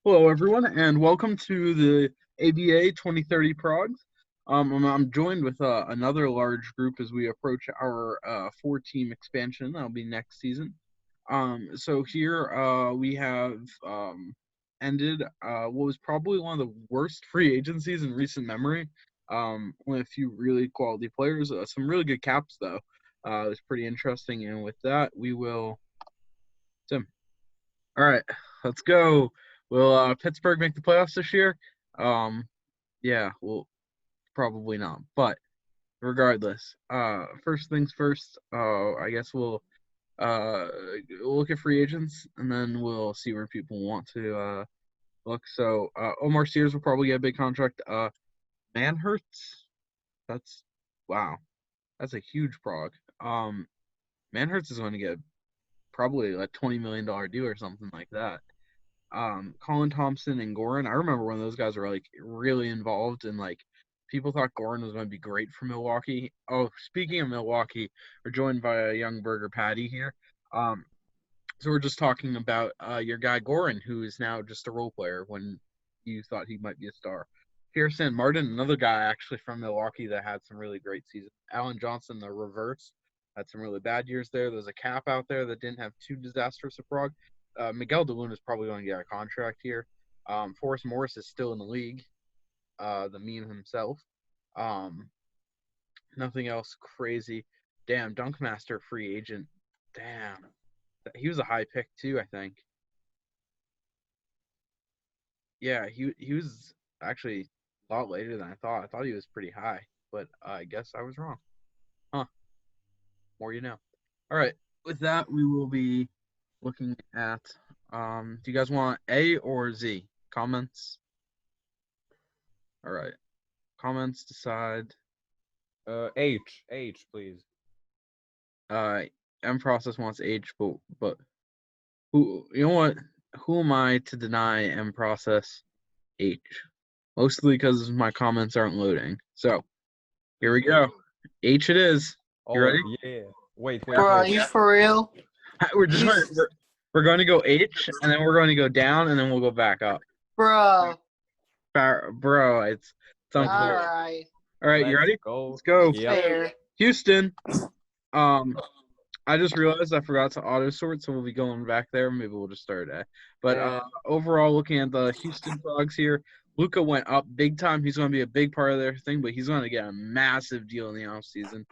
Hello, everyone, and welcome to the ABA 2030 Progs. I'm joined with another large group as we approach our four-team expansion. That'll be next season. So here we have ended what was probably one of the worst free agencies in recent memory. Only a few really quality players, some really good caps though. It was pretty interesting, and with that, we will. Tim. All right, let's go. Will Pittsburgh make the playoffs this year? Um, yeah, well, probably not. But regardless, first things first. I guess uh we'll look at free agents and then we'll see where people want to look. So Omar Sears will probably get a big contract. Manhurts, that's wow, that's a huge prog. Manhurts is going to get probably like $20 million deal or something like that. Colin Thompson and Goran. I remember when those guys were like really involved and like people thought Goran was going to be great for Milwaukee. Oh, speaking of Milwaukee, we're joined by a young burger Patty here. Um, so we're just talking about your guy Goran, who is now just a role player when you thought he might be a star. Pearson Martin, another guy actually from Milwaukee that had some really great seasons. Alan Johnson, the reverse, had some really bad years there. There's a cap out there that didn't have too disastrous a prog. Miguel DeLuna is probably going to get a contract here. Forrest Morris is still in the league, the meme himself. Um, Nothing else crazy. Damn, Dunkmaster free agent. Damn, he was a high pick too, I think. Yeah, he was actually a lot later than I thought. I thought he was pretty high, but I guess I was wrong. Huh? More you know. All right. With that, we will be looking at. Do you guys want A or Z? Comments? All right. Comments decide. H, please. Uh, M process wants H, but who? You know what? Who am I to deny M process H? Mostly because my comments aren't loading. So here we go. H it is. You Oh ready? yeah. Wait, Bro, are wait. you for real? We're just You, going. We're going to go H, and then we're going to go down, and then we'll go back up. bro. Bro, it's All unbelievable. right, All right, you Let's ready? go. Let's go. it's Yep. fair. Houston. I just realized I forgot to auto sort, so we'll be going back there. Maybe we'll just start at. But overall, looking at the Houston Frogs here, Luka went up big time. He's going to be a big part of their thing, but he's going to get a massive deal in the offseason.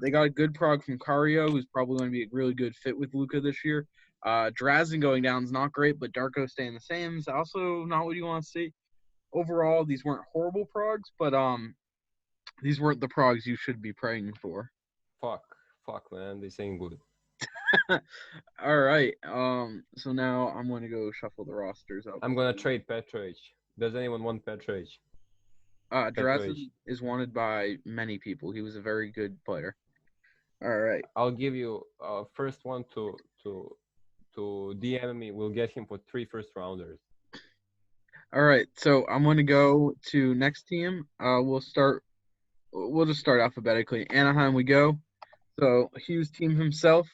They got a good prog from Cario, who's probably going to be a really good fit with Luka this year. Drazen going down is not great, but Darko staying the same is also not what you want to see. Overall, these weren't horrible progs, but these weren't the progs you should be praying for. Fuck, man. This ain't good. All right. So now I'm going to go shuffle the rosters up. I'm gonna trade Petrovic. Does anyone want Petrovic? Drazen is wanted by many people. He was a very good player. All right. I'll give you first one to DM me. We'll get him for 3 first rounders. All right. So I'm going to go to next team. We'll just start alphabetically. Anaheim we go. So Hughes team himself.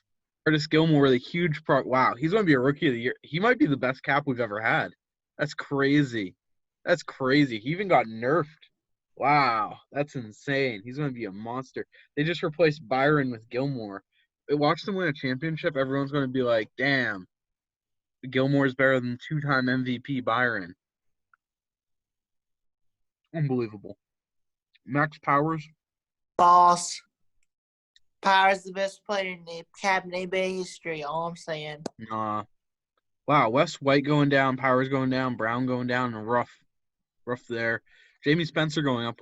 Curtis Gilmore, the huge pro. Wow, he's going to be a rookie of the year. He might be the best cap we've ever had. That's crazy. That's crazy. He even got nerfed. Wow, that's insane. He's going to be a monster. They just replaced Byron with Gilmore. Watch them win a championship. Everyone's going to be like, damn, Gilmore's better than two-time MVP Byron. Unbelievable. Max Powers. Boss. Power's the best player in the cabinet NBA history. All I'm saying. Nah. Wow, Wes White going down, Powers going down, Brown going down, and rough there. Jamie Spencer going up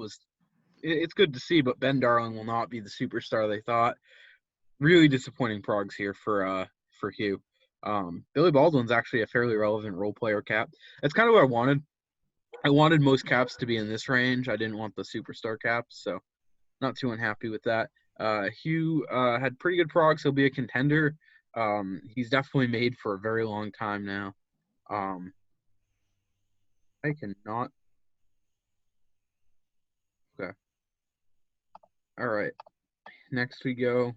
it's good to see, but Ben Darling will not be the superstar they thought. Really disappointing progs here for Hugh. Billy Baldwin's actually a fairly relevant role player cap. That's kind of what I wanted. I wanted most caps to be in this range. I didn't want the superstar caps, so not too unhappy with that. Hugh had pretty good progs. He'll be a contender. He's definitely made for a very long time now. I cannot. Okay. All right. Next we go.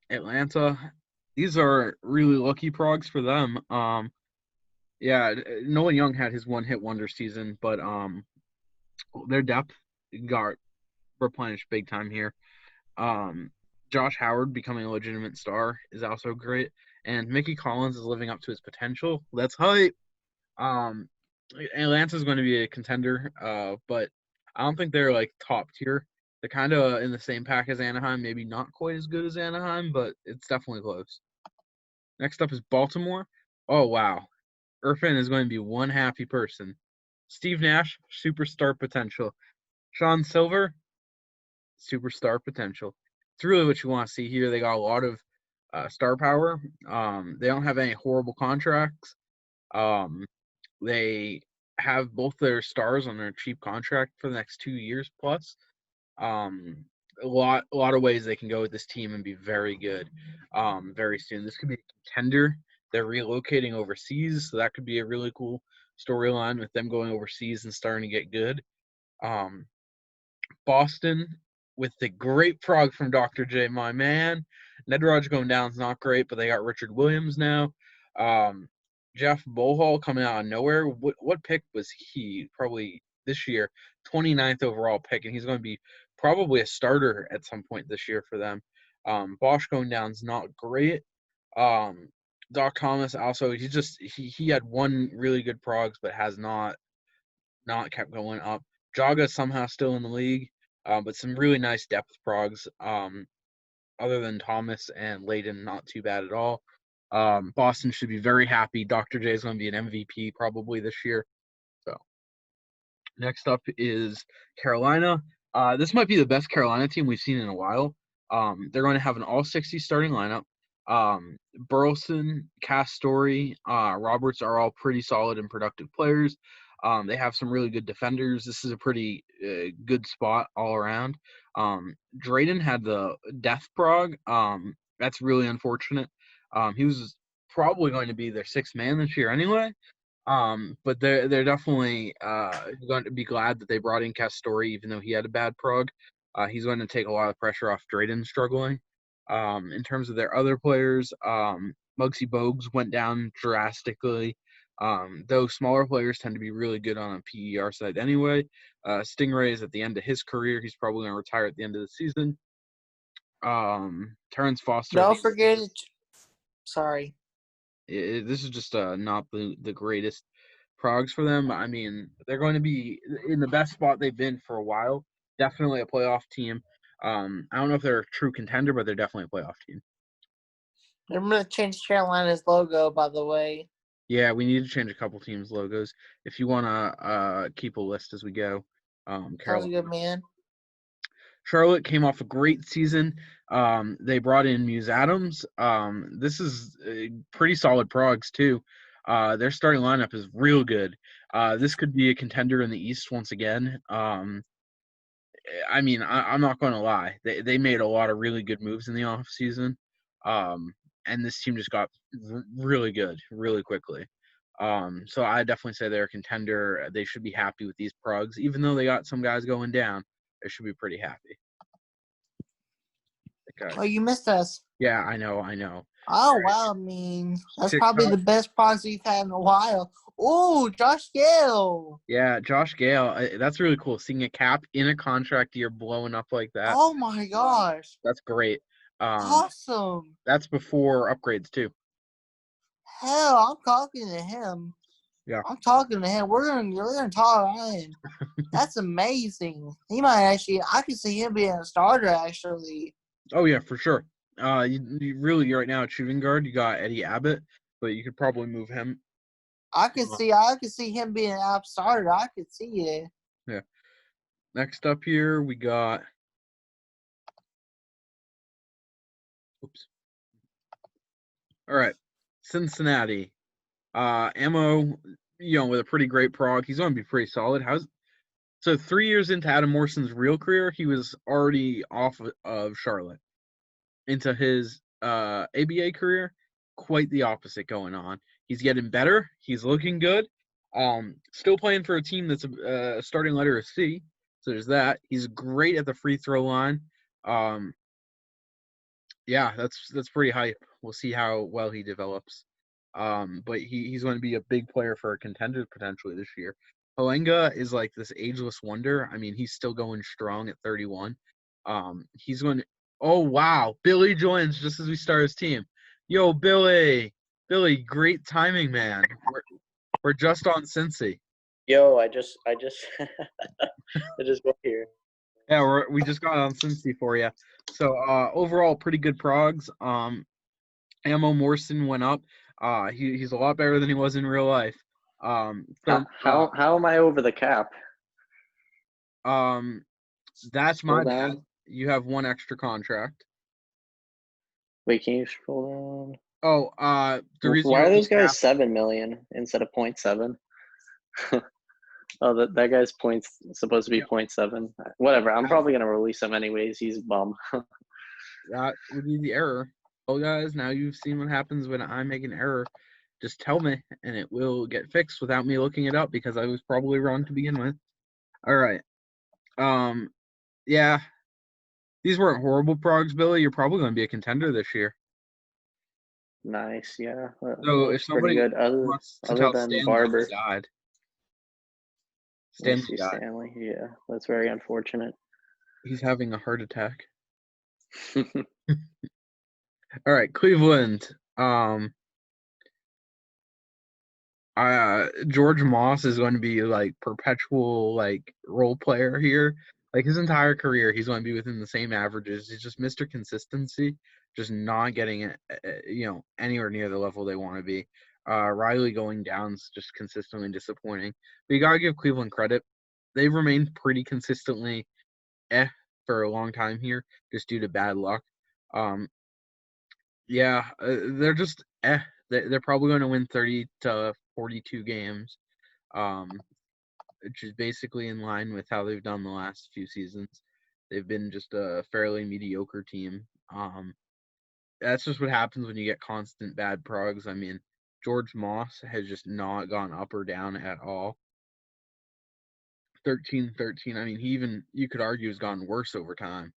Atlanta. These are really lucky progs for them. Yeah, Nolan Young had his one-hit wonder season, but their depth got replenished big time here. Um, Josh Howard becoming a legitimate star is also great, and Mickey Collins is living up to his potential. That's hype. Um, Atlanta's going to be a contender, but I don't think they're like top tier. They're kind of in the same pack as Anaheim, maybe not quite as good as Anaheim, but it's definitely close. Next up is Baltimore. Oh wow, Irfan is going to be one happy person. Steve Nash, superstar potential. Sean Silver, superstar potential. It's really what you want to see here. They got a lot of star power. They don't have any horrible contracts. Um, they have both their stars on their cheap contract for the next 2 years plus. Um, a lot of ways they can go with this team and be very good very soon. This could be a contender. They're relocating overseas, so that could be a really cool storyline with them going overseas and starting to get good. Um, Boston with the great prog from Dr. J, my man. Ned Rogers going down is not great, but they got Richard Williams now. Um, Jeff Bohol coming out of nowhere. What pick was he? Probably this year, 29th overall pick, and he's going to be probably a starter at some point this year for them. Bosch going down is not great. Doc Thomas also he had one really good progs, but has not kept going up. Jaga somehow still in the league, but some really nice depth progs. Other than Thomas and Layden, not too bad at all. Boston should be very happy. Dr. J is going to be an MVP probably this year. So next up is Carolina. This might be the best Carolina team we've seen in a while. They're going to have an all-60 starting lineup. Burleson, Castori, Roberts are all pretty solid and productive players. They have some really good defenders. This is a pretty good spot all around. Drayden had the death prog. That's really unfortunate. He was probably going to be their sixth man this year anyway. But they're definitely going to be glad that they brought in Castori, even though he had a bad prog. He's going to take a lot of pressure off Drayden struggling. In terms of their other players, Muggsy Bogues went down drastically. Though smaller players tend to be really good on a PER side anyway. Stingray is at the end of his career. He's probably going to retire at the end of the season. Terrence Foster. Don't forget it. Sorry. This is just not the greatest progs for them. I mean, they're going to be in the best spot they've been for a while. Definitely a playoff team. I don't know if they're a true contender, but they're definitely a playoff team. I'm going to change Carolina's logo, by the way. Yeah, we need to change a couple teams' logos if you want to keep a list as we go. Sounds good, man. Charlotte came off a great season. They brought in Muse Adams. This is pretty solid progs too. Their starting lineup is real good. This could be a contender in the East once again. I mean, I'm not going to lie. They made a lot of really good moves in the off season, and this team just got really good really quickly. So I definitely say they're a contender. They should be happy with these progs, even though they got some guys going down. They should be pretty happy. Okay. Oh, you missed us. Yeah, I know. Oh, Right. wow. I mean, that's TikTok. probably the best progs we've had in a while. Oh, Josh Gale. Yeah, Josh Gale. That's really cool. Seeing a cap in a contract year blowing up like that. Oh, my gosh. That's great. Awesome. That's before upgrades too. Hell, I'm talking to him. Yeah. I'm talking to him. We're gonna talk Ryan. That's amazing. He might actually. I can see him being a starter. Actually. Oh yeah, for sure. You really right now at shooting guard, you got Eddie Abbott, but you could probably move him. I could see him being an app starter. I could see it. Yeah. Next up here, we got. Oops. All right, Cincinnati. Ammo, with a pretty great prog. He's going to be pretty solid. So 3 years into Adam Morrison's real career, he was already off of Charlotte. Into his ABA career, quite the opposite going on. He's getting better. He's looking good. Still playing for a team that's a starting letter of C. So there's that. He's great at the free throw line. Yeah, that's pretty hype. We'll see how well he develops. But he's going to be a big player for a contender potentially this year. Hoenga is like this ageless wonder. I mean, he's still going strong at 31. He's going to. Oh wow, Billy joins just as we start his team. Yo, Billy, great timing, man. We're just on Cincy. Yo, I just I just got here. Yeah, we just got on Cincy for you. So overall, pretty good progs. Ammo Morrison went up. He's a lot better than he was in real life. How am I over the cap? That's Scroll my bad. down. You have one extra contract. Wait, can you scroll down? Oh, the reason Why you're are over those the guys cap, 7 million instead of 0.7? Oh, that guy's points supposed to be Yeah. 0.7. Whatever. I'm probably gonna release him anyways. He's a bum. that would be the error. Well, guys, now you've seen what happens when I make an error. Just tell me, and it will get fixed without me looking it up because I was probably wrong to begin with. All right. Yeah. These weren't horrible progs, Billy. You're probably going to be a contender this year. Nice, yeah. That So if looks pretty somebody good. wants to Other tell than Stanley, Barber. he's died. Let me Stanley see died. Stanley. Yeah, that's very unfortunate. He's having a heart attack. All right, Cleveland. George Moss is going to be like perpetual like role player here. Like his entire career, he's going to be within the same averages. He's just Mr. Consistency, just not getting it, anywhere near the level they want to be. Riley going down is just consistently disappointing. But you gotta give Cleveland credit; they've remained pretty consistently for a long time here, just due to bad luck. Yeah, they're just They're probably going to win 30 to 42 games, which is basically in line with how they've done the last few seasons. They've been just a fairly mediocre team. That's just what happens when you get constant bad progs. I mean, George Moss has just not gone up or down at all. 13-13. I mean, you could argue, has gotten worse over time.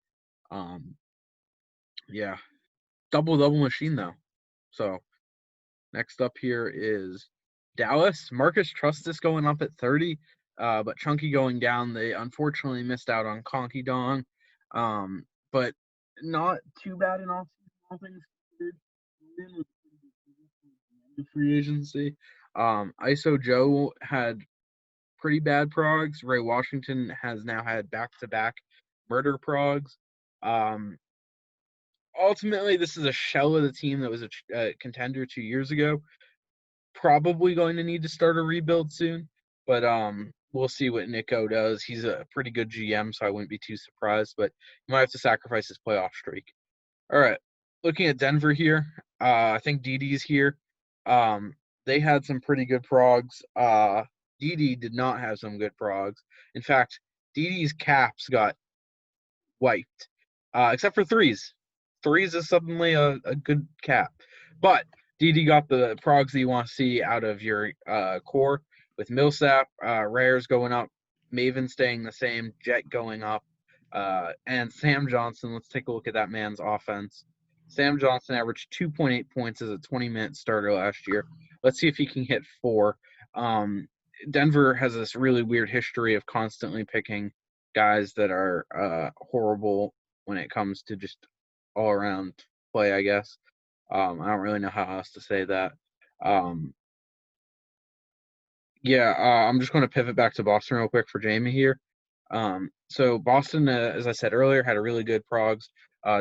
Yeah, double machine though. So next up here is Dallas. Marcus Trustis going up at 30, but Chunky going down. They unfortunately missed out on Conky Dong, but not too bad in all things considered. Free agency. ISO Joe had pretty bad progs. Ray Washington has now had back-to-back murder progs. Ultimately, this is a shell of the team that was a contender 2 years ago. Probably going to need to start a rebuild soon, but we'll see what Nico does. He's a pretty good GM, so I wouldn't be too surprised, but he might have to sacrifice his playoff streak. All right, looking at Denver here, I think Didi's here. They had some pretty good progs. Didi did not have some good progs. In fact, Didi's caps got wiped, except for threes. Threes is suddenly a good cap. But Didi got the progs that you want to see out of your core with Millsap, Rares going up, Maven staying the same, Jet going up, and Sam Johnson. Let's take a look at that man's offense. Sam Johnson averaged 2.8 points as a 20-minute starter last year. Let's see if he can hit 4. Denver has this really weird history of constantly picking guys that are horrible when it comes to just all-around play, I guess. I don't really know how else to say that. I'm just going to pivot back to Boston real quick for Jamie here. So Boston, as I said earlier, had a really good progs.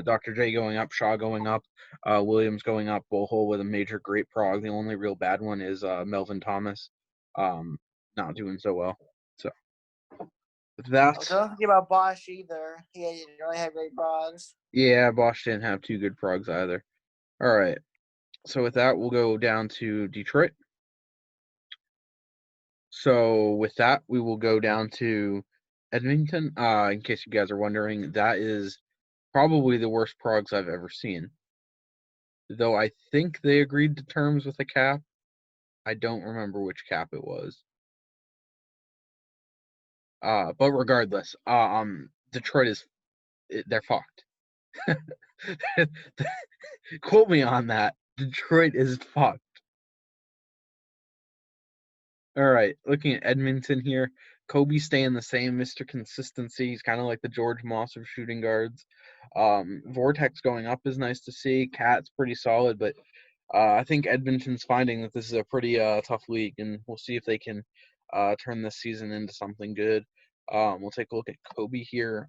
Dr. J going up, Shaw going up, Williams going up, Bullhole with a major great prog. The only real bad one is Melvin Thomas, not doing so well. So with that, Don't forget about Bosch either. He didn't really have great progs. yeah, Bosch didn't have two good progs either. All right. So with that, we'll go down to Detroit. So with that, we will go down to Edmonton. In case you guys are wondering, that is probably the worst progs I've ever seen. Though I think they agreed to terms with a cap. I don't remember which cap it was. But regardless, Detroit they're fucked. Quote me on that. Detroit is fucked. All right, looking at Edmonton here, Kobe staying the same, Mr. Consistency. He's kind of like the George Moss of shooting guards. Vortex going up is nice to see. Cat's pretty solid, but I think Edmonton's finding that this is a pretty tough league, and we'll see if they can turn this season into something good. We'll take a look at Kobe here.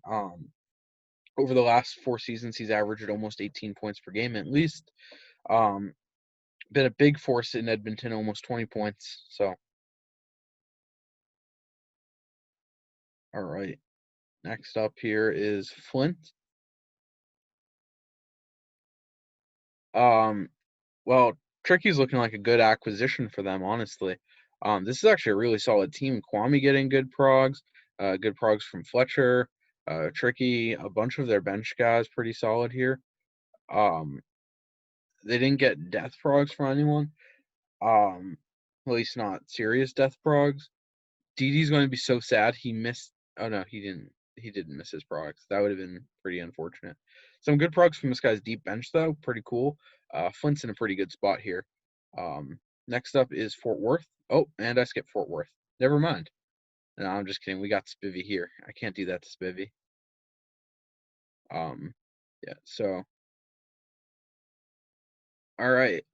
Over the last 4 seasons, he's averaged almost 18 points per game at least. Been a big force in Edmonton, almost 20 points. So, all right. Next up here is Flint. Well, Tricky's looking like a good acquisition for them, honestly. This is actually a really solid team. Kwame getting good progs from Fletcher, Tricky, a bunch of their bench guys pretty solid here. They didn't get death progs from anyone. At least not serious death progs. Didi's going to be so sad he missed. Oh no, he didn't. He didn't miss his progs. That would have been pretty unfortunate. Some good progs from this guy's deep bench though. Pretty cool. Flint's in a pretty good spot here. Next up is Fort Worth. Oh, and I skipped Fort Worth. Never mind. No, I'm just kidding. We got Spivvy here. I can't do that to Spivvy. Yeah. So, all right.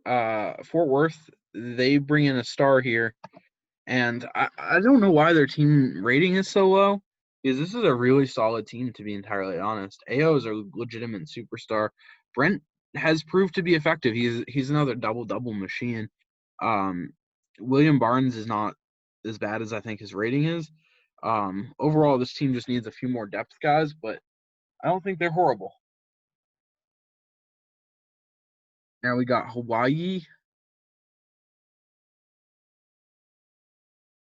Fort Worth. They bring in a star here. And I don't know why their team rating is so low, because this is a really solid team, to be entirely honest. AO is a legitimate superstar. Brent has proved to be effective. He's another double-double machine. William Barnes is not as bad as I think his rating is. Overall, this team just needs a few more depth guys, but I don't think they're horrible. Now we got Hawaii.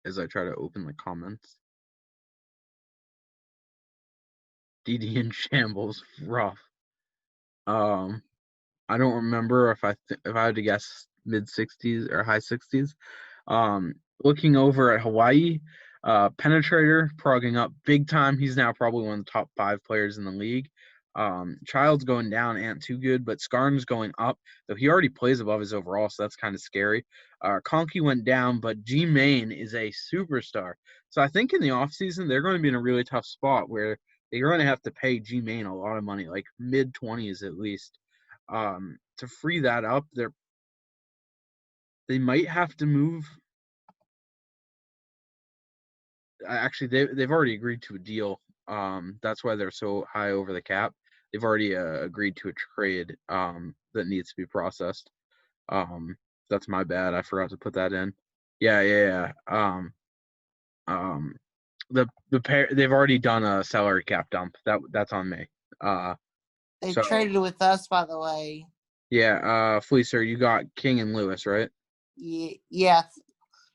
As I try to open the comments. DD in shambles, rough. I don't remember if I had to guess mid 60s or high 60s. Looking over at Hawaii, Penetrator progging up big time. He's now probably one of the top 5 players in the league. Child's going down, Ant too good, but Skarn's going up, though he already plays above his overall, so that's kind of scary. Conky went down, but G Main is a superstar. So I think in the offseason, they're going to be in a really tough spot where they're going to have to pay G Main a lot of money, like mid 20s at least. To free that up, they might have to move. Actually, they've already agreed to a deal. That's why they're so high over the cap. They've already agreed to a trade that needs to be processed. That's my bad. I forgot to put that in. Yeah. The pair they've already done a salary cap dump. That's on me. They So, traded with us, by the way. Yeah, Fleecer, you got King and Lewis, right? Yeah.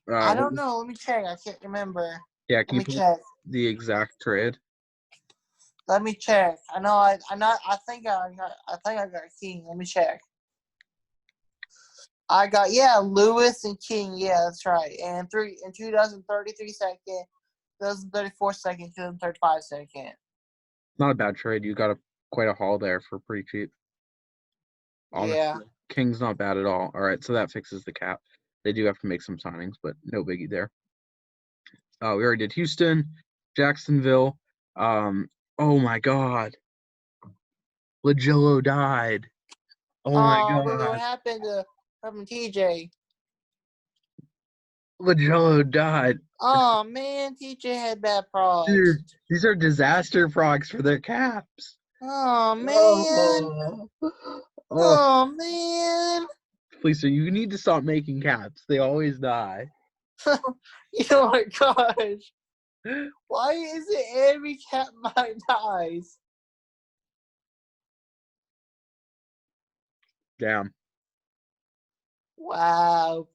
I What don't was- know. Let me check. I can't remember. Yeah, Let can you me put check. the exact trade? Let me check. I know. I think I got King. Let me check. I got Lewis and King. Yeah, that's right. And 2033 second, 2034 second, 2035 second. Not a bad trade. You got quite a haul there for pretty cheap. Honestly, Yeah. King's not bad at all. All right, so that fixes the cap. They do have to make some signings, but no biggie there. We already did Houston, Jacksonville. Oh my God, Lagillo died. Oh my Wait, what God, happened to TJ? Lagillo died. Oh man, TJ had bad progs. Dude, these are disaster procs for their caps. Oh man. Oh, Oh man. Fleecer, you need to stop making caps. They always die. Oh my gosh. Why is it every cat mine dies? Damn. Wow.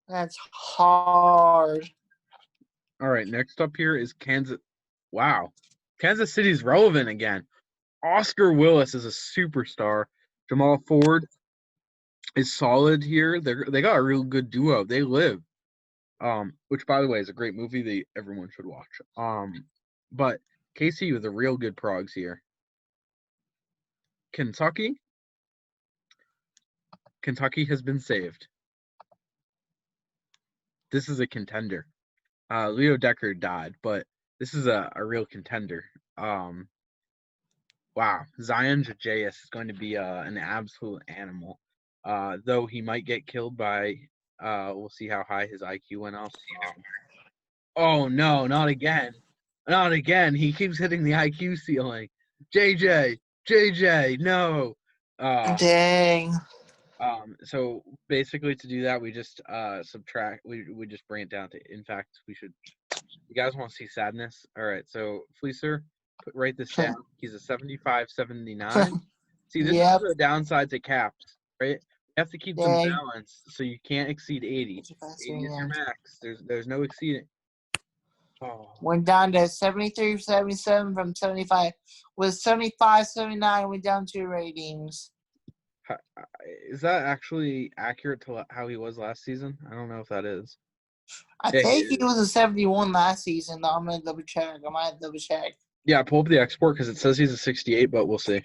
That's hard. All right, next up here is Kansas. Wow. Kansas City's relevant again. Oscar Willis is a superstar. Jamal Ford is solid here. They got a real good duo. They live. Which by the way is a great movie that everyone should watch. But KC with a real good progs here. Kentucky. Kentucky has been saved. This is a contender. Leo Decker died, but this is a real contender. Wow, Zion Jajaeus is going to be an absolute animal. Though he might get killed by, we'll see how high his IQ went up. Oh no, not again. Not again. He keeps hitting the IQ ceiling. JJ, no. Dang. So basically to do that, we just subtract, we just bring it down to, in fact, we should, you guys want to see sadness? All right, so Fleecer, write this down. He's a 75-79. See, this is Yep. the downside to caps, right? You have to keep them Dang. balanced, so you can't exceed 80. 80 is your max. There's no exceeding. Oh. Went down to 73, 77 from 75. With 75, 79, went down 2 ratings. Is that actually accurate to how he was last season? I don't know if that is. I Yeah, think he was a 71 last season, though. I'm going to double check. I might double check. Yeah, pull up the export because it says he's a 68, but we'll see.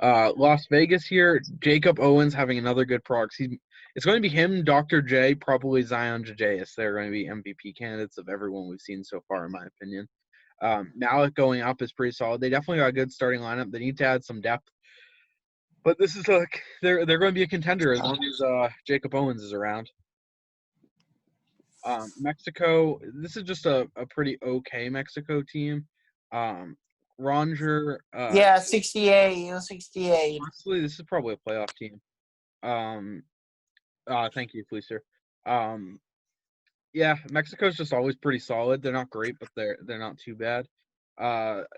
Las Vegas here, Jacob Owens having another good progs. It's going to be him, Dr. J, probably Zion Jajaeus. They're going to be MVP candidates of everyone we've seen so far, in my opinion. Malik going up is pretty solid. They definitely got a good starting lineup. They need to add some depth. But this is like they're going to be a contender as long as Jacob Owens is around. Mexico, this is just a pretty okay Mexico team. Ronger. Yeah, 68. It was 68. Honestly, this is probably a playoff team. Thank you, Fleecer. Yeah, Mexico's just always pretty solid. They're not great, but they're not too bad.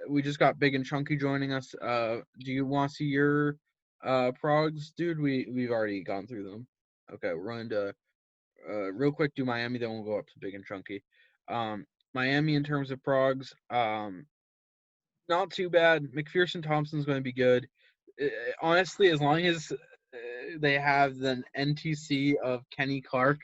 We just got Big and Chunky joining us. Do you want to see your progs, dude? We've already gone through them. Okay, we're going to real quick do Miami, then we'll go up to Big and Chunky. Miami in terms of progs, not too bad. McPherson Thompson's going to be good. Honestly, as long as they have the NTC of Kenny Clark,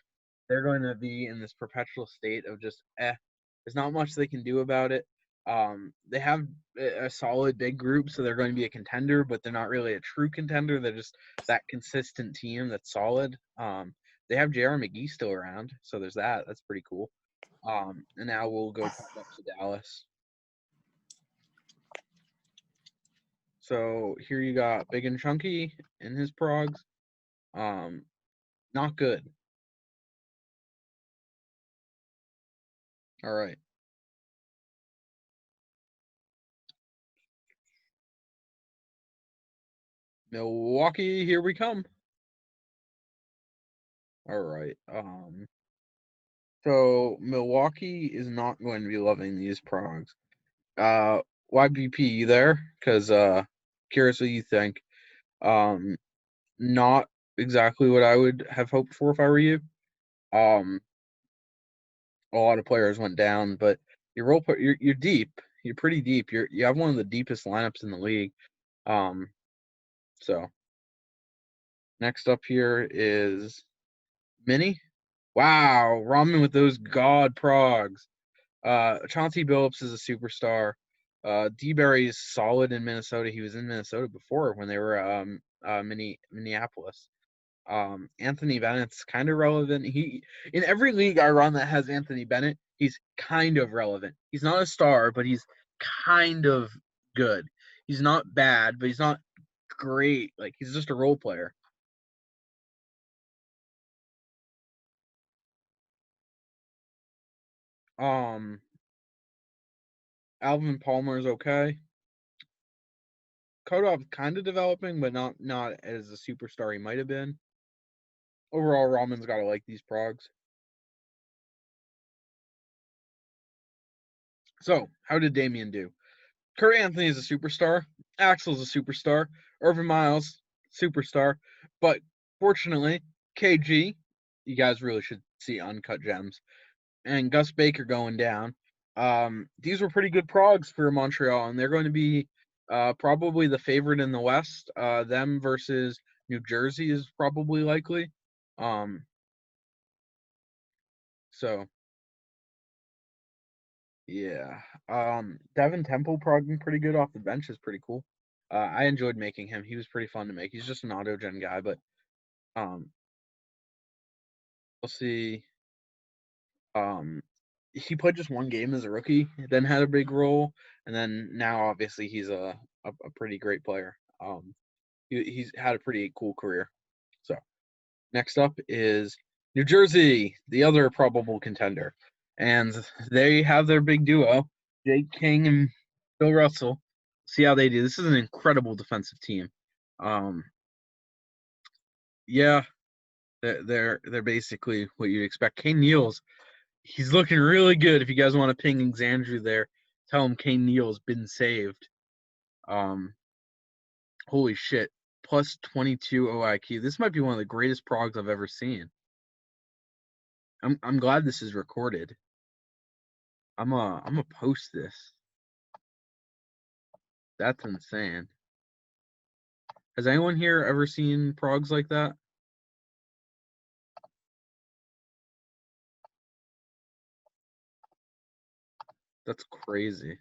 they're going to be in this perpetual state of just There's not much they can do about it. They have a solid big group, so they're going to be a contender, but they're not really a true contender. They're just that consistent team that's solid. They have J.R. McGee still around, so there's that. That's pretty cool. And now we'll go up to Dallas. So here you got Big and Chunky in his progs. Not good. All right. Milwaukee, here we come. All right. So Milwaukee is not going to be loving these progs. YBP, you there? Because curious what you think. Not exactly what I would have hoped for if I were you. A lot of players went down, but you're deep. You're pretty deep. You have one of the deepest lineups in the league. So next up here is Mini. Wow, Ramen with those god progs. Chauncey Billups is a superstar. D-Berry is solid in Minnesota. He was in Minnesota before when they were Minneapolis. Anthony Bennett's kind of relevant. He in every league I run that has Anthony Bennett, he's kind of relevant. He's not a star, but he's kind of good. He's not bad, but he's not great. Like he's just a role player. Alvin Palmer is okay. Kodov's kind of developing, but not as a superstar he might have been. Overall, Ramen's got to like these progs. So, how did Damian do? Kurt Anthony is a superstar. Axel's a superstar. Urban Miles, superstar. But fortunately, KG, you guys really should see Uncut Gems, and Gus Baker going down. These were pretty good progs for Montreal, and they're going to be probably the favorite in the West. Them versus New Jersey is probably likely. So yeah. Devin Temple progging pretty good off the bench is pretty cool. I enjoyed making him. He was pretty fun to make. He's just an auto gen guy, but we'll see. He played just one game as a rookie, then had a big role, and then now obviously he's a pretty great player. He's had a pretty cool career. So next up is New Jersey, the other probable contender, and they have their big duo, Jake King and Bill Russell. See how they do. This is an incredible defensive team. Yeah, they're basically what you'd expect. Kane Neal's, he's looking really good. If you guys want to ping Xandru there, tell him Kane Neal's been saved. Holy shit. Plus 22 OIQ. This might be one of the greatest progs I've ever seen. I'm glad this is recorded. I'm a post this. That's insane. Has anyone here ever seen progs like that? That's crazy.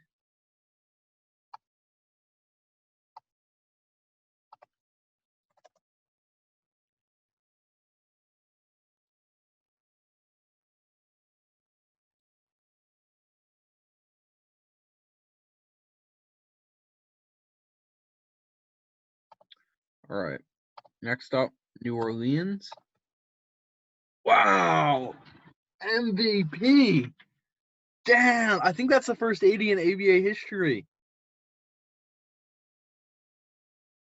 All right. Next up, New Orleans. Wow. MVP. Damn. I think that's the first 80 in ABA history.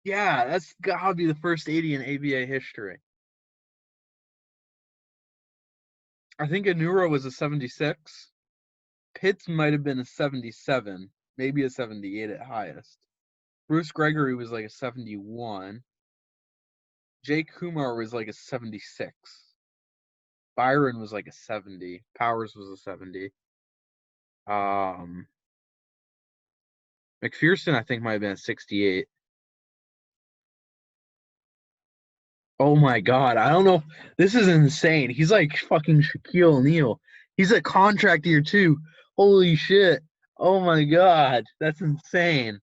Yeah, that's gotta be the first 80 in ABA history. I think Anura was a 76. Pitts might have been a 77, maybe a 78 at highest. Bruce Gregory was like a 71. Jake Kumar was like a 76. Byron was like a 70. Powers was a 70. McPherson, I think, might have been a 68. Oh my God. I don't know. This is insane. He's like fucking Shaquille O'Neal. He's a contract year too. Holy shit. Oh my God. That's insane.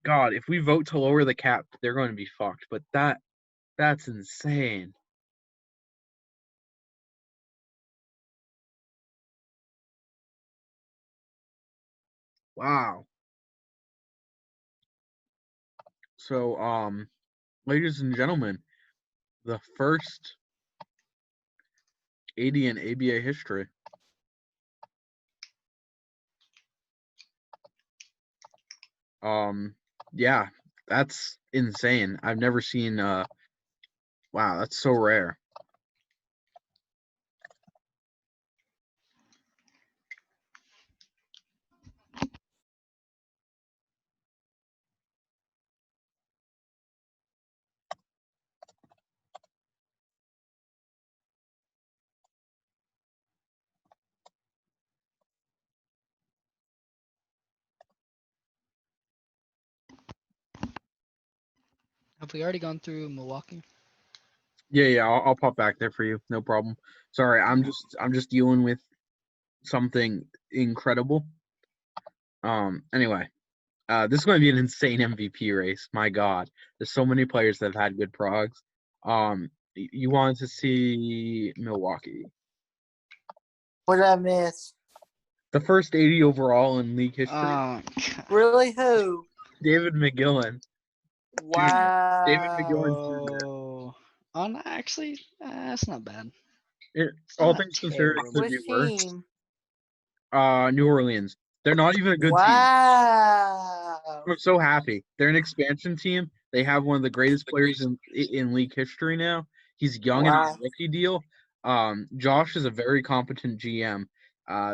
God, if we vote to lower the cap, they're going to be fucked. But that's insane. Wow. So, ladies and gentlemen, the first 80 in ABA history. Yeah, that's insane. I've never seen wow, that's so rare. Have we already gone through Milwaukee? Yeah, I'll pop back there for you. No problem. Sorry, I'm just dealing with something incredible. Anyway, this is going to be an insane MVP race. My God, there's so many players that have had good progs. You wanted to see Milwaukee. What did I miss? The first 80 overall in league history. God. Really? Who? David McGillen. Wow. David McGillen. Oh, no, actually, that's not bad. All not things considered, it could terrible. be Which worse. team? New Orleans. They're not even a good team. Wow. I'm so happy. They're an expansion team. They have one of the greatest players in league history now. He's young and on a Wow. rookie deal. Josh is a very competent GM.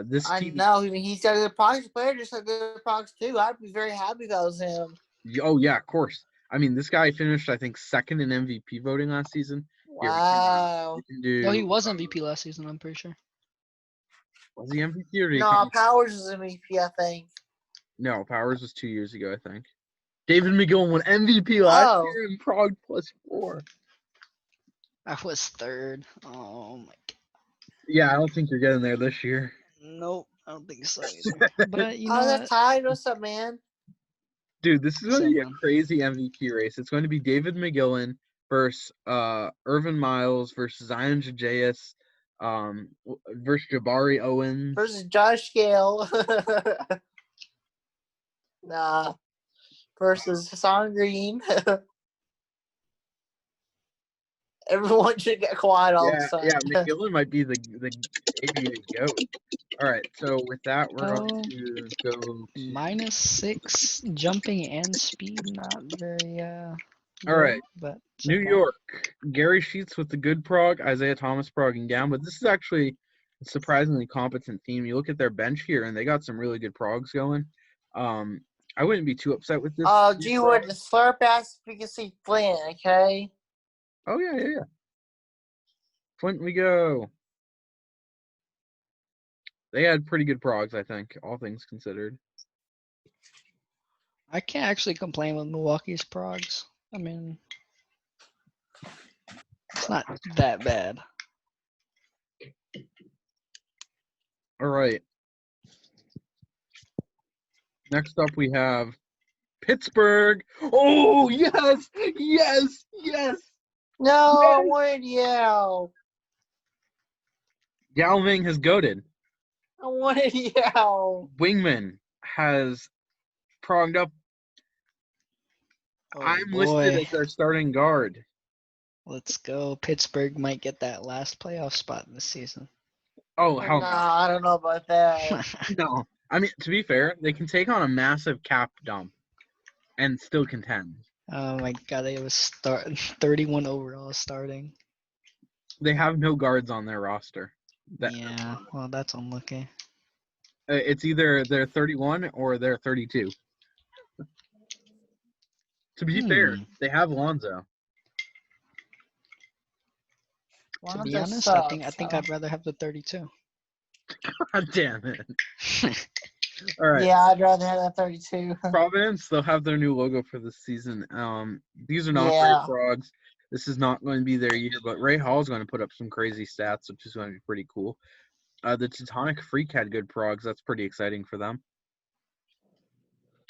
This I team. know. I mean, he's got a good Progs player, just like good Progs too. I'd be very happy if that was him. Oh yeah, of course. I mean, this guy finished, I think, second in MVP voting last season. Here, Wow. we can do. No, he was MVP last season, I'm pretty sure. Was he MVP or did he No, come? Powers is MVP, I think. No, Powers was 2 years ago, I think. David McGillen won MVP last year in Prague +4. I was third. Oh my God. Yeah, I don't think you're getting there this year. Nope, I don't think so either. But you know Oh, what? that's tied. What's up, man? Dude, this is going to be a 7. crazy MVP race. It's going to be David McGillen versus Irvin Miles versus Zion Jajaeus, versus Jabari Owens. Versus Josh Gale. Nah. Versus Hassan Green. Everyone should get quiet all of a sudden. Yeah, McGillen might be the ABA GOAT. All right, so with that, we're going to go to -6 jumping and speed, not very All good, right. but it's New okay. York. Gary Sheets with the good prog, Isaiah Thomas progging down, but this is actually a surprisingly competent team. You look at their bench here, and they got some really good progs going. I wouldn't be too upset with this. Oh, these gee, would progs. the slurp ass if you can see Flint, okay? Oh, yeah. Flint we go. They had pretty good progs, I think, all things considered. I can't actually complain with Milwaukee's progs. I mean, it's not that bad. All right. Next up, we have Pittsburgh. Oh, yes. No, I Yes. wanted Yao. Yao Ming has goated. I wanted Yao. Wingman has progged up. Oh I'm listed boy, as their starting guard. let's go. Pittsburgh might get that last playoff spot this season. Oh, Oh, hell nah, I don't know about that. no. I mean, to be fair, they can take on a massive cap dump and still contend. Oh my god, they was 31 overall starting. They have no guards on their roster. Yeah, well, that's unlucky. It's either they're 31 or they're 32. To be fair, they have Lonzo. To be Lonzo honest, sucks, I think huh? I'd rather have the 32. God damn it. All right. Yeah, I'd rather have that 32. Providence, they'll have their new logo for this season. These are not Yeah. great frogs. This is not going to be their year, but Ray Hall is going to put up some crazy stats, which is going to be pretty cool. The Teutonic Freak had good progs. That's pretty exciting for them.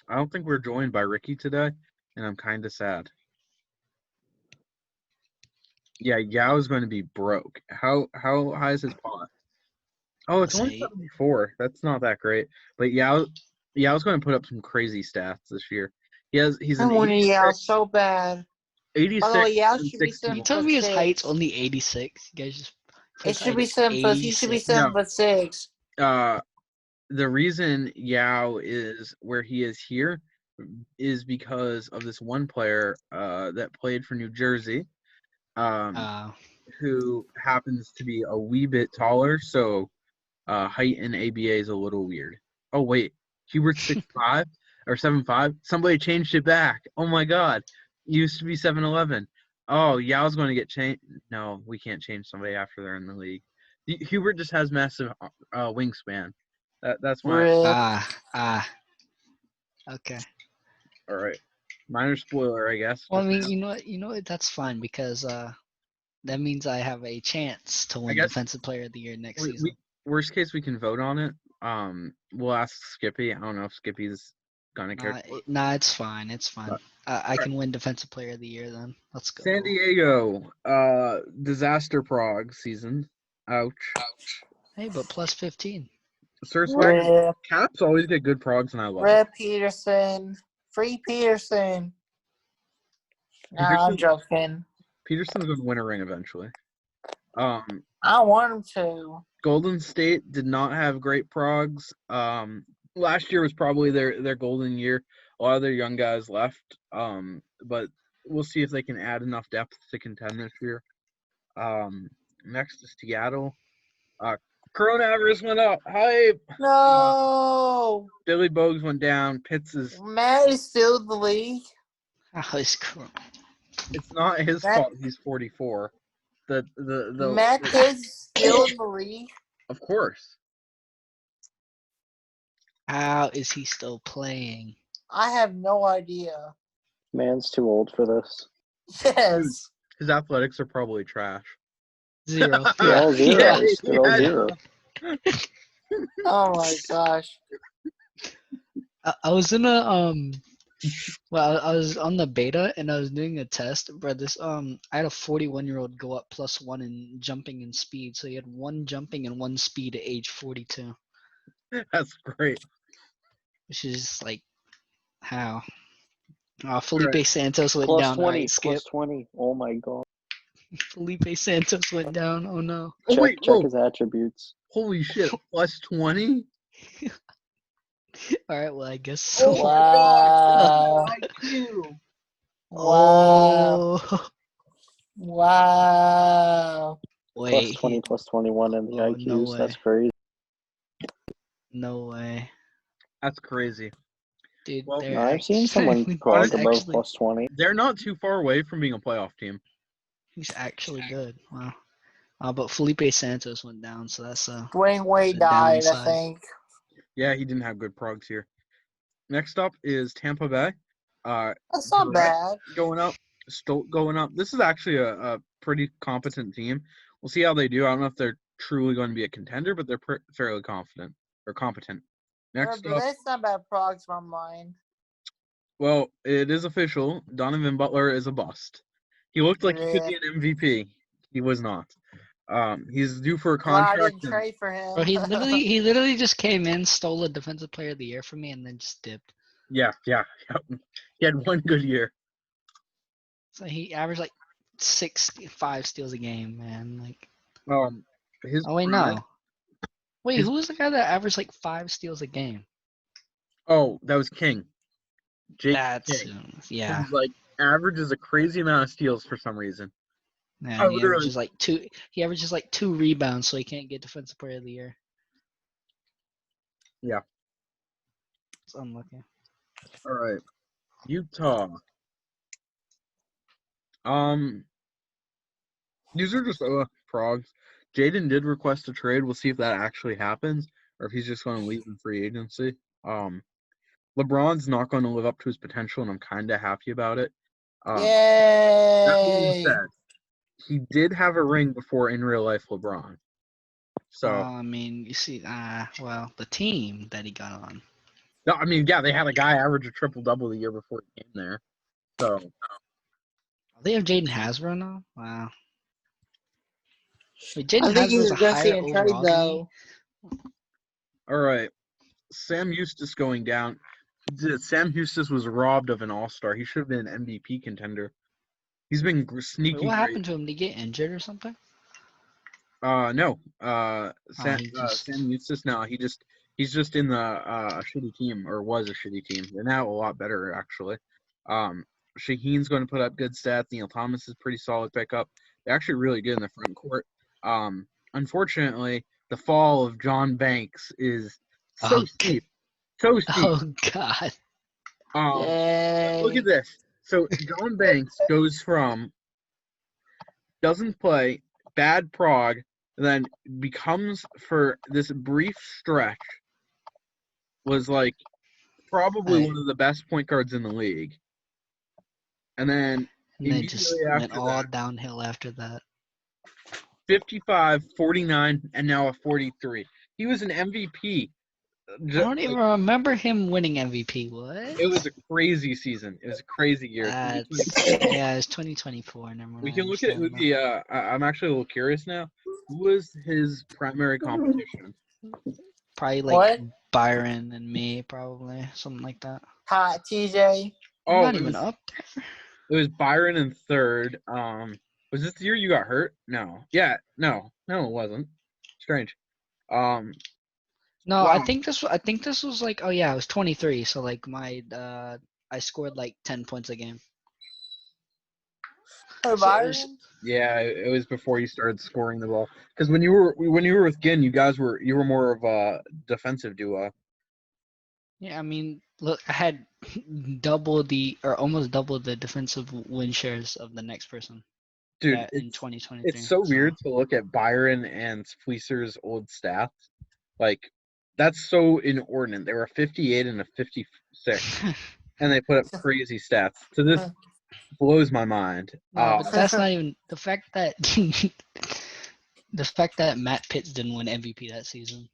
I don't think we're joined by Ricky today, and I'm kind of sad. Yeah, Yao is going to be broke. How high is his pot? Oh, it's only 74. That's not that great. But Yao's going to put up some crazy stats this year. He's I an wanted Yao 86, so bad. 86 By the way, Yao and should be 60. You 7 telling foot me his 6. height's only 86? You guys just put It his should height be at 7 foot. He should be 86? 7 No. foot 6. The reason Yao is where he is here is because of this one player that played for New Jersey, who happens to be a wee bit taller, so height in ABA is a little weird. Oh wait, Hubert's 6'5" or 7'5". Somebody changed it back. Oh my god, it used to be 7'11". Oh, Yao's going to get changed. No, we can't change somebody after they're in the league. Hubert just has massive wingspan. That's my Rip. Okay. all right. Minor spoiler, I guess. Well, I just mean, now. you know what? That's fine because that means I have a chance to win guess Defensive Player of the Year next we, season. worst case, we can vote on it. We'll ask Skippy. I don't know if Skippy's gonna care. Nah, it's fine. It's fine. I can win Defensive Player of the Year then. Let's go. San Diego, disaster prog season. Ouch. Hey, but plus 15. Rip. Caps always get good progs, and I love Rip Peterson. Free Peterson. Nah, I'm joking. Peterson's gonna win a ring eventually. I want him to. Golden State did not have great progs. Last year was probably their golden year. A lot of their young guys left. But we'll see if they can add enough depth to contend this year. Next is Seattle. Coronavirus went up. Hype. No. Billy Bogues went down. Pitts is. Matt is still in the league. Oh, it's cool. It's not his fault. He's 44. Matt is still in the league. Of course. How is he still playing? I have no idea. Man's too old for this. Yes. His athletics are probably trash. 0. They're all zeros. Yeah, They're all yeah. zero. Oh my gosh. I was in a Well, I was on the beta and I was doing a test, bro. I had a 41-year-old go up +1 in jumping and speed, so he had 1 jumping and 1 speed at age 42, That's great. which is like how. All Felipe right. Santos went Plus down. 20, Alright, skip. plus 20. Oh my god. Felipe Santos went down. Oh no. Oh wait, Check whoa! his attributes. Holy shit! +20. All right, well I guess so. Oh my god! Wow. IQ. Wow. Oh, Wow. Plus wait. 20, plus 21 in the Oh, no IQs. That's way. crazy. No way, That's crazy. dude. Well, They're No, I've seen actually, someone prog honestly- above actually, plus 20. They're not too far away from being a playoff team. he's actually good. Wow. But Felipe Santos went down, so that's Dwayne Wade The died, I downside. think. Yeah, he didn't have good progs here. Next up is Tampa Bay. That's not Brett bad. going up, Stolt going up. This is actually a pretty competent team. We'll see how they do. I don't know if they're truly going to be a contender, but they're fairly confident or competent. Next But up, that's not bad progs from mine. well, it is official. Donovan Butler is a bust. He looked like he could Yeah. be an MVP. He was not. He's due for a Glad I contract. didn't trade for him. Bro, he literally just came in, stole a defensive player of the year from me, and then just dipped. Yeah. He had one good year. So he averaged like 5 steals a game, man. Like, His oh wait, prime- no. Wait, his- who was the guy that averaged like 5 steals a game? Oh, that was King. Jake That's King. yeah. Who's like averages a crazy amount of steals for some reason. Man, Oh, he literally. averages like 2. He averages like 2 rebounds, so he can't get defensive player of the year. Yeah. It's unlucky. All right. Utah. These are just progs. Jaden did request a trade. We'll see if that actually happens or if he's just going to leave in free agency. LeBron's not going to live up to his potential, and I'm kind of happy about it. That being Yay. said, he did have a ring before in real life LeBron. So, Well, I mean, you see, well, the team that he got on. no, I mean, yeah, they had a guy average a triple-double the year before he came there. So, They have Jaden Hasbro now. Wow. Wait, I Jaden think he Hasbro was is a going to see higher a trade, overall than me. though. all right. Sam Eustace going down. Sam Eustace was robbed of an all-star. He should have been an MVP contender. He's been sneaky Wait, what great. happened to him? Did he get injured or something? No. he just- Sam Eustace. No, he's just in the shitty team, or was a shitty team. They're now a lot better actually. Shaheen's going to put up good stats. Neil Thomas is pretty solid pickup. They're actually really good in the front court. Unfortunately, the fall of John Banks is so Oh, steep. So steep. Oh God. Yay. Look at this. So John Banks goes from doesn't play, bad prog, then becomes for this brief stretch was like probably Hey. one of the best point guards in the league. And then And then just immediately went after all that, downhill after that. 55, 49, and now a 43. He was an MVP. I don't even remember him winning MVP. What? It was a crazy season. It was a crazy year. Yeah, it's 2024. Never mind. We can look at who I'm actually a little curious now. Who was his primary competition? Probably like What? Byron and me, probably something like that. Hi, TJ. I'm Oh, not it even was, up there. it was Byron in third. Was this the year you got hurt? No. Yeah. No, it wasn't. Strange. No, Wow. I think this was like, oh yeah, I was 23, so like I scored like 10 points a game. Oh, So it was- Byron? Yeah, it was before you started scoring the ball. Because when you were with Ginn, you were more of a defensive duo. Yeah, I mean, look, I had almost double the defensive win shares of the next person. Dude, In 2023. it's so weird to look at Byron and Fleecer's old stats. Like, that's so inordinate. They were a 58 and a 56, and they put up crazy stats. To this blows my mind. No, but that's not even the fact that Matt Pitts didn't win MVP that season.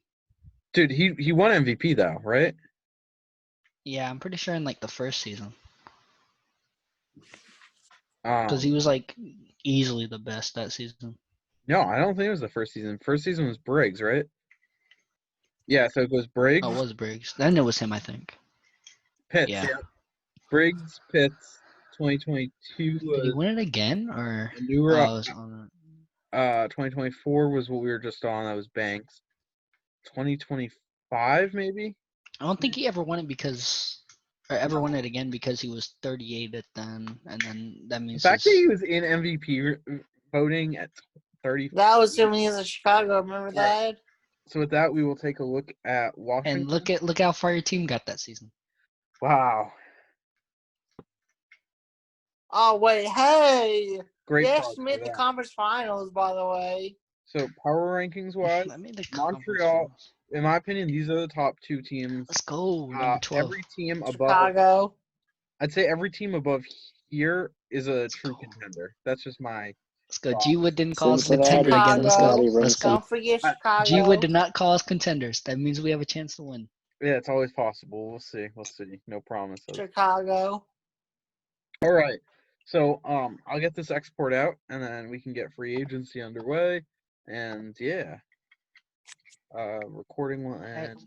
Dude, he won MVP though, right? Yeah, I'm pretty sure in like the first season. Because he was like easily the best that season. No, I don't think it was the first season. First season was Briggs, right? Yeah, so it goes Briggs, Oh, it was Briggs. Then it was him, I think. Pitts. Yeah. Yeah. Briggs, Pitts. 2022 Did he was win it again, or a newer. I was on? 2024 was what we were just on. That was Banks. 2025 maybe. I don't think he ever won it won it again because he was 38 at then, and then that The means fact that he was in MVP voting at 30. That was him when he was in Chicago. Remember that? So with that, we will take a look at Washington. And look how far your team got that season. Wow. Oh wait, hey! Great. They Progs actually for made the that. conference finals, by the way. So power rankings wise, I made the Montreal, conference. in my opinion, these are the top two teams. Let's go, number 12. Every team above, Chicago. I'd say every team above here is a true contender. That's just my. Let's go. G Wood didn't call us Cincinnati, contender again. Let's go. Cincinnati Let's go. Don't forget Chicago. G Wood did not call us contenders. That means we have a chance to win. Yeah, it's always possible. We'll see. We'll see. No promises. Chicago. All right. So I'll get this export out, and then we can get free agency underway. And yeah, recording will end.